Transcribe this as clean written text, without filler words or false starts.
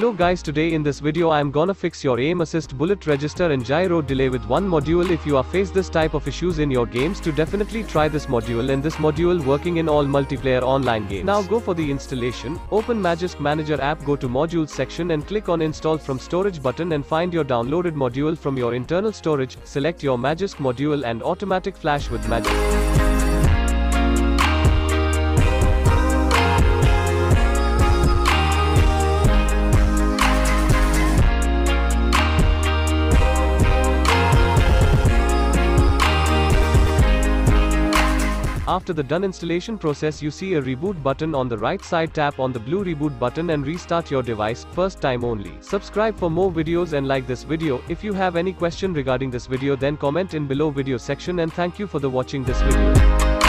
Hello guys, today in this video I am gonna fix your aim assist, bullet register and gyro delay with one module. If you are faced this type of issues in your games, to definitely try this module, and this module working in all multiplayer online games. Now go for the installation. Open Magisk Manager app, go to modules section and click on install from storage button and find your downloaded module from your internal storage. Select your Magisk module and automatic flash with Magisk. After the done installation process, you see a reboot button on the right side. Tap on the blue reboot button and restart your device, first time only. Subscribe for more videos and like this video. If you have any question regarding this video, then comment in below video section, and thank you for the watching this video.